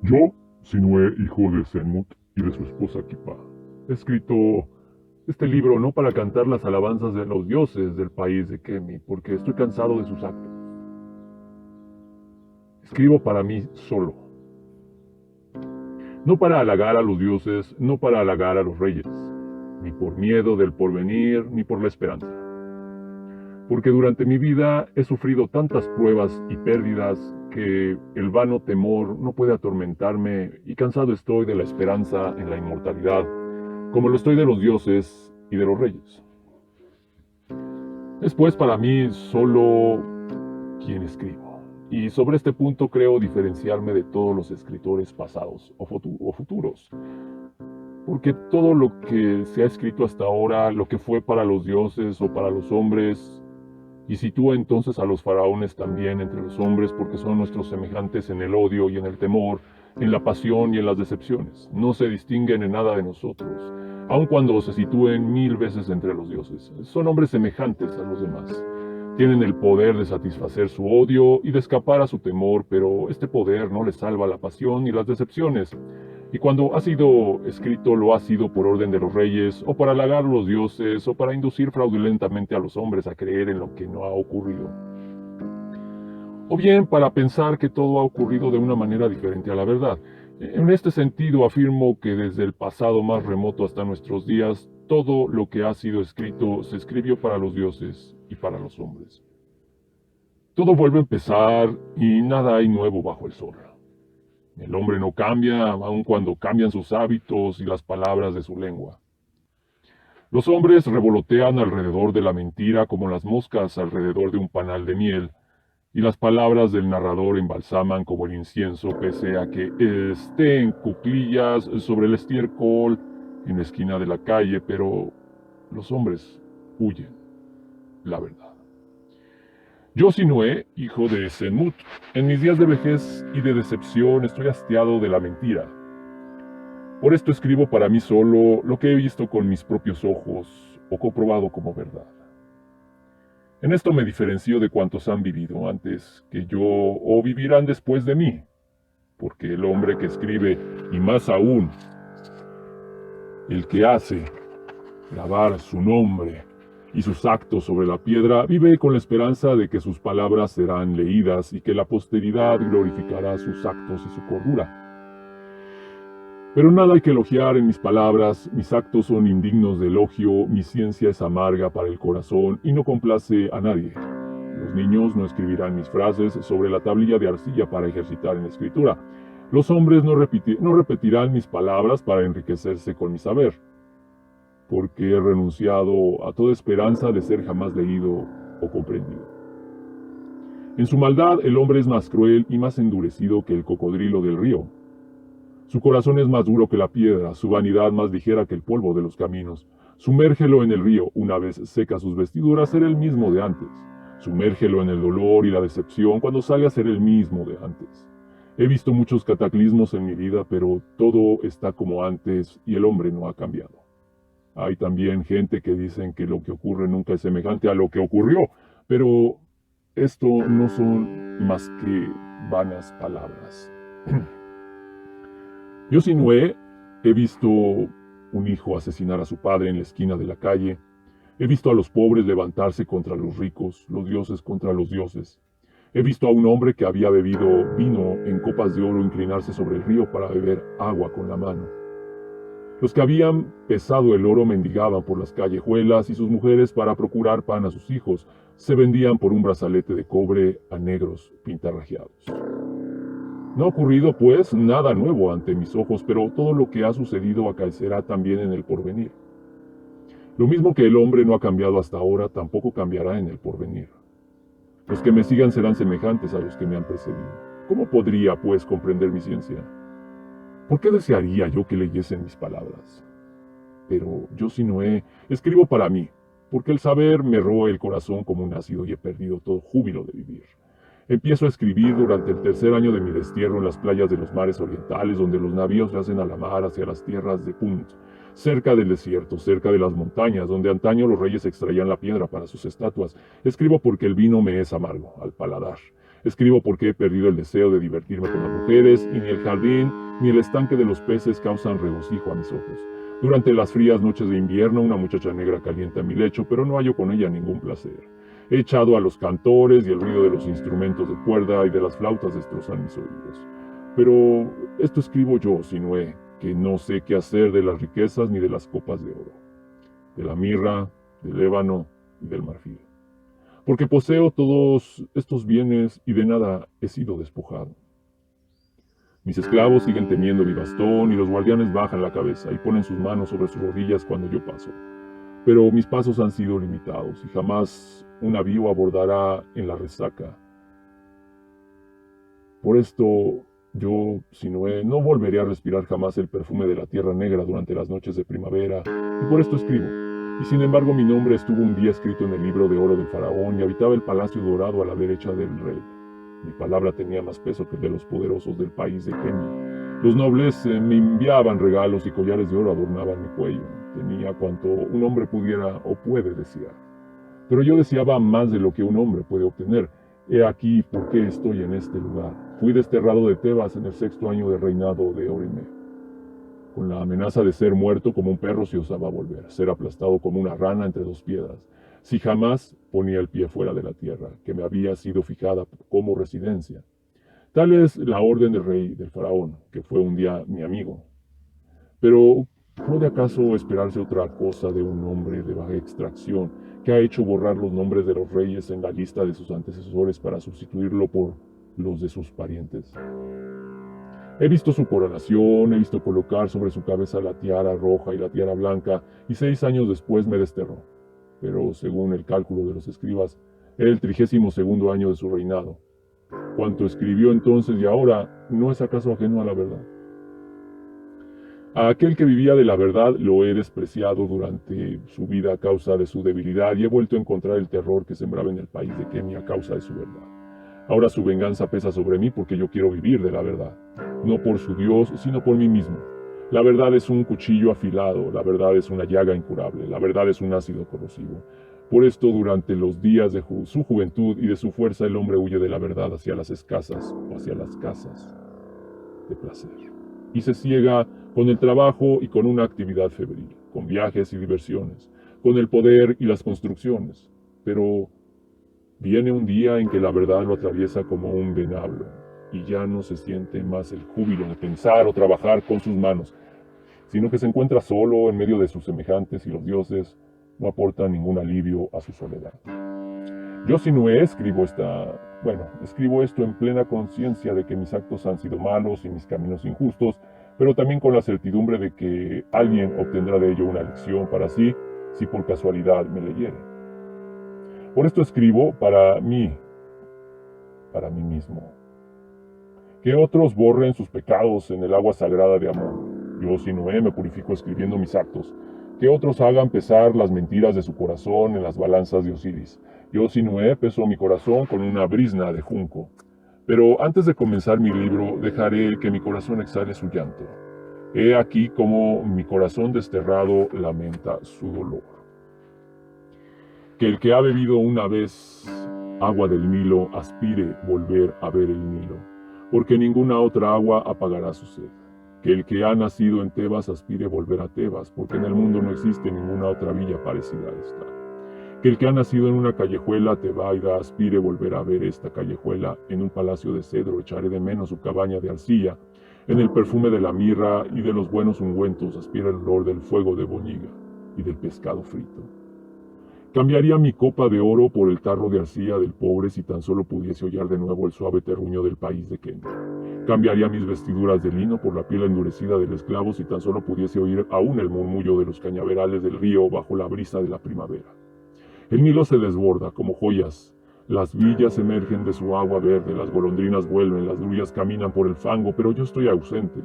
Yo, Sinué, hijo de Senmut y de su esposa Kipa, he escrito este libro no para cantar las alabanzas de los dioses del país de Kemi, porque estoy cansado de sus actos. Escribo para mí solo, no para halagar a los dioses, no para halagar a los reyes, ni por miedo del porvenir, ni por la esperanza. Porque durante mi vida he sufrido tantas pruebas y pérdidas que el vano temor no puede atormentarme y cansado estoy de la esperanza en la inmortalidad, como lo estoy de los dioses y de los reyes. Es pues para mí solo quien escribo, y sobre este punto creo diferenciarme de todos los escritores pasados o futuros, porque todo lo que se ha escrito hasta ahora, lo que fue para los dioses o para los hombres, y sitúa entonces a los faraones también entre los hombres porque son nuestros semejantes en el odio y en el temor, en la pasión y en las decepciones. No se distinguen en nada de nosotros, aun cuando se sitúen 1000 veces entre los dioses. Son hombres semejantes a los demás. Tienen el poder de satisfacer su odio y de escapar a su temor, pero este poder no les salva la pasión y las decepciones. Y cuando ha sido escrito, lo ha sido por orden de los reyes, o para halagar a los dioses, o para inducir fraudulentamente a los hombres a creer en lo que no ha ocurrido. O bien para pensar que todo ha ocurrido de una manera diferente a la verdad. En este sentido, afirmo que desde el pasado más remoto hasta nuestros días, todo lo que ha sido escrito se escribió para los dioses y para los hombres. Todo vuelve a empezar y nada hay nuevo bajo el sol. El hombre no cambia, aun cuando cambian sus hábitos y las palabras de su lengua. Los hombres revolotean alrededor de la mentira como las moscas alrededor de un panal de miel, y las palabras del narrador embalsaman como el incienso pese a que esté en cuclillas sobre el estiércol en la esquina de la calle, pero los hombres huyen la verdad. Yo, Sinué, hijo de Senmut, en mis días de vejez y de decepción estoy hastiado de la mentira. Por esto escribo para mí solo lo que he visto con mis propios ojos o comprobado como verdad. En esto me diferencio de cuantos han vivido antes que yo o vivirán después de mí, porque el hombre que escribe, y más aún, el que hace grabar su nombre y sus actos sobre la piedra, vive con la esperanza de que sus palabras serán leídas y que la posteridad glorificará sus actos y su cordura. Pero nada hay que elogiar en mis palabras, mis actos son indignos de elogio, mi ciencia es amarga para el corazón y no complace a nadie. Los niños no escribirán mis frases sobre la tablilla de arcilla para ejercitar en la escritura. Los hombres no repetirán mis palabras para enriquecerse con mi saber, porque he renunciado a toda esperanza de ser jamás leído o comprendido. En su maldad el hombre es más cruel y más endurecido que el cocodrilo del río. Su corazón es más duro que la piedra, su vanidad más ligera que el polvo de los caminos. Sumérgelo en el río, una vez seca sus vestiduras, será el mismo de antes. Sumérgelo en el dolor y la decepción, cuando salga a ser el mismo de antes. He visto muchos cataclismos en mi vida, pero todo está como antes y el hombre no ha cambiado. Hay también gente que dicen que lo que ocurre nunca es semejante a lo que ocurrió, pero esto no son más que vanas palabras. Yo, Sinué, he visto un hijo asesinar a su padre en la esquina de la calle. He visto a los pobres levantarse contra los ricos, los dioses contra los dioses. He visto a un hombre que había bebido vino en copas de oro inclinarse sobre el río para beber agua con la mano. Los que habían pesado el oro mendigaban por las callejuelas y sus mujeres, para procurar pan a sus hijos, se vendían por un brazalete de cobre a negros pintarrajeados. No ha ocurrido, pues, nada nuevo ante mis ojos, pero todo lo que ha sucedido acaecerá también en el porvenir. Lo mismo que el hombre no ha cambiado hasta ahora, tampoco cambiará en el porvenir. Los que me sigan serán semejantes a los que me han precedido. ¿Cómo podría, pues, comprender mi ciencia? ¿Por qué desearía yo que leyesen mis palabras? Pero yo, Sinué, escribo para mí, porque el saber me roe el corazón como un ácido y he perdido todo júbilo de vivir. Empiezo a escribir durante el tercer año de mi destierro en las playas de los mares orientales, donde los navíos hacen a la mar hacia las tierras de Punt, cerca del desierto, cerca de las montañas, donde antaño los reyes extraían la piedra para sus estatuas. Escribo porque el vino me es amargo al paladar. Escribo porque he perdido el deseo de divertirme con las mujeres, y ni el jardín ni el estanque de los peces causan regocijo a mis ojos. Durante las frías noches de invierno, una muchacha negra calienta mi lecho, pero no hallo con ella ningún placer. He echado a los cantores y el ruido de los instrumentos de cuerda y de las flautas destrozan mis oídos. Pero esto escribo yo, Sinué, que no sé qué hacer de las riquezas ni de las copas de oro, de la mirra, del ébano y del marfil. Porque poseo todos estos bienes y de nada he sido despojado. Mis esclavos siguen teniendo mi bastón y los guardianes bajan la cabeza y ponen sus manos sobre sus rodillas cuando yo paso. Pero mis pasos han sido limitados y jamás un navío abordará en la resaca. Por esto yo, Sinué, no volveré a respirar jamás el perfume de la tierra negra durante las noches de primavera, y por esto escribo. Y sin embargo mi nombre estuvo un día escrito en el libro de oro del faraón y habitaba el palacio dorado a la derecha del rey. Mi palabra tenía más peso que el de los poderosos del país de Kenia. Los nobles me enviaban regalos y collares de oro adornaban mi cuello. Tenía cuanto un hombre pudiera o puede desear. Pero yo deseaba más de lo que un hombre puede obtener. He aquí por qué estoy en este lugar. Fui desterrado de Tebas en el 6º año del reinado de Oreme, con la amenaza de ser muerto como un perro si osaba volver, ser aplastado como una rana entre dos piedras, si jamás ponía el pie fuera de la tierra, que me había sido fijada como residencia. Tal es la orden del rey, del faraón, que fue un día mi amigo. Pero, ¿puede acaso esperarse otra cosa de un hombre de baja extracción, que ha hecho borrar los nombres de los reyes en la lista de sus antecesores para sustituirlo por los de sus parientes? He visto su coronación, he visto colocar sobre su cabeza la tiara roja y la tiara blanca, y 6 años después me desterró. Pero, según el cálculo de los escribas, era el 32º año de su reinado. Cuanto escribió entonces y ahora, ¿no es acaso ajeno a la verdad? A aquel que vivía de la verdad lo he despreciado durante su vida a causa de su debilidad y he vuelto a encontrar el terror que sembraba en el país de Kenia a causa de su verdad. Ahora su venganza pesa sobre mí porque yo quiero vivir de la verdad, no por su Dios, sino por mí mismo. La verdad es un cuchillo afilado, la verdad es una llaga incurable, la verdad es un ácido corrosivo. Por esto, durante los días de su juventud y de su fuerza, el hombre huye de la verdad hacia las escasas o hacia las casas de placer. Y se ciega con el trabajo y con una actividad febril, con viajes y diversiones, con el poder y las construcciones. Pero viene un día en que la verdad lo atraviesa como un venablo y ya no se siente más el júbilo de pensar o trabajar con sus manos, sino que se encuentra solo en medio de sus semejantes y los dioses no aportan ningún alivio a su soledad. Yo, Sinué, escribo esto en plena conciencia de que mis actos han sido malos y mis caminos injustos, pero también con la certidumbre de que alguien obtendrá de ello una lección para sí, si por casualidad me leyere. Por esto escribo para mí mismo. Que otros borren sus pecados en el agua sagrada de amor. Yo, Sinué, me purifico escribiendo mis actos. Que otros hagan pesar las mentiras de su corazón en las balanzas de Osiris. Yo, Sinué, peso mi corazón con una brizna de junco. Pero antes de comenzar mi libro, dejaré que mi corazón exhale su llanto. He aquí como mi corazón desterrado lamenta su dolor. Que el que ha bebido una vez agua del Nilo aspire volver a ver el Nilo, porque ninguna otra agua apagará su sed. Que el que ha nacido en Tebas aspire volver a Tebas, porque en el mundo no existe ninguna otra villa parecida a esta. Que el que ha nacido en una callejuela tebaida aspire volver a ver esta callejuela. En un palacio de cedro echaré de menos su cabaña de arcilla. En el perfume de la mirra y de los buenos ungüentos aspira el olor del fuego de boñiga y del pescado frito. Cambiaría mi copa de oro por el tarro de arcilla del pobre si tan solo pudiese hollar de nuevo el suave terruño del país de Kenia. Cambiaría mis vestiduras de lino por la piel endurecida del esclavo si tan solo pudiese oír aún el murmullo de los cañaverales del río bajo la brisa de la primavera. El Nilo se desborda como joyas. Las villas emergen de su agua verde, las golondrinas vuelven, las grullas caminan por el fango, pero yo estoy ausente.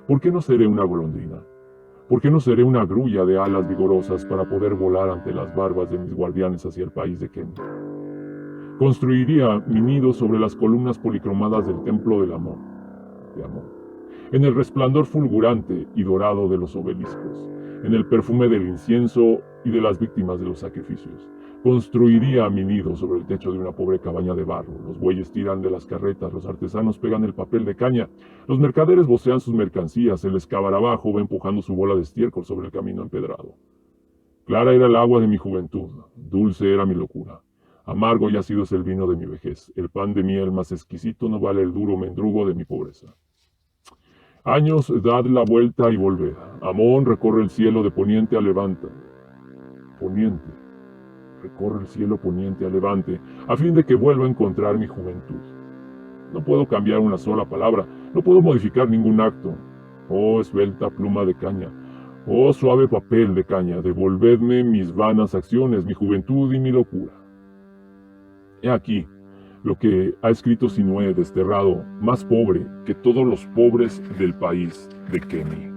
¿Por qué no seré una golondrina? ¿Por qué no seré una grulla de alas vigorosas para poder volar ante las barbas de mis guardianes hacia el país de Kenia? Construiría mi nido sobre las columnas policromadas del templo del amor, en el resplandor fulgurante y dorado de los obeliscos, en el perfume del incienso y de las víctimas de los sacrificios. Construiría mi nido sobre el techo de una pobre cabaña de barro. Los bueyes tiran de las carretas, los artesanos pegan el papel de caña, los mercaderes vocean sus mercancías, el escabarabajo va empujando su bola de estiércol sobre el camino empedrado. Clara era el agua de mi juventud, dulce era mi locura. Amargo y ácido es el vino de mi vejez. El pan de miel más exquisito no vale el duro mendrugo de mi pobreza. Años, dad la vuelta y volved. Amón recorre el cielo de poniente a levante. Poniente. Recorre el cielo poniente a levante, a fin de que vuelva a encontrar mi juventud. No puedo cambiar una sola palabra, no puedo modificar ningún acto. Oh esbelta pluma de caña, oh suave papel de caña, devolvedme mis vanas acciones, mi juventud y mi locura. He aquí lo que ha escrito Sinué, desterrado, más pobre que todos los pobres del país de Kemi.